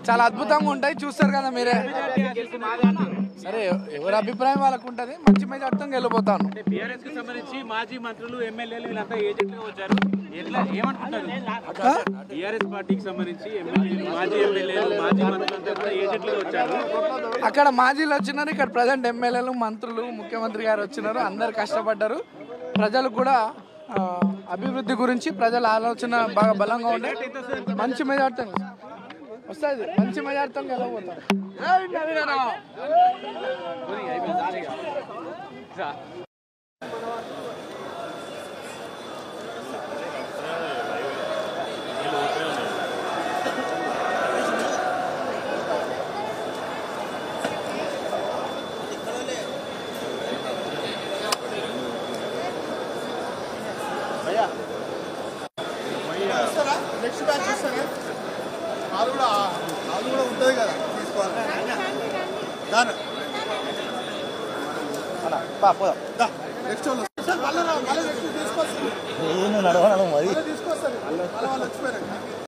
చాలా అద్భుతంగా ఉంటాయి, చూస్తారు కదా మీరే. సరే, ఎవరి అభిప్రాయం వాళ్ళకు ఉంటది. మంచి మెజార్టీతో వెళ్ళిపోతాను. టీఆర్ఎస్ కి సంబంధించి మాజీ మంత్రులు ఎమ్మెల్యేలు వీళ్ళంతా ఏజెంట్లుగా వచ్చారు. ఎట్లా ఏమనుకుంటారు? టీఆర్ఎస్ పార్టీకి సంబంధించి ఎమ్మెల్యేలు, మాజీ ఎమ్మెల్యేలు, మాజీ మంత్రులంతా కూడా ఏజెంట్లుగా వచ్చారు. అక్కడ మాజీలు వచ్చినారు, ఇక్కడ ప్రజెంట్ ఎమ్మెల్యేలు, మంత్రులు, ముఖ్యమంత్రి గారు వచ్చినారు. అందరు కష్టపడ్డారు. ప్రజలు కూడా అభివృద్ధి గురించి ప్రజల ఆలోచన బాగా బలంగా ఉండే మంచి మెజార్టీ వస్తుంది. మంచి మెజార్టీతో వెళ్ళబోతారు. నెక్స్ట్ బ్యాచ్ ఇస్తారా? వాళ్ళు కూడా ఉంటుంది కదా, తీసుకోవాలి. నెక్స్ట్ వాళ్ళు తీసుకొస్తారు. తీసుకొస్తారు. వాళ్ళు వచ్చిపోయారు.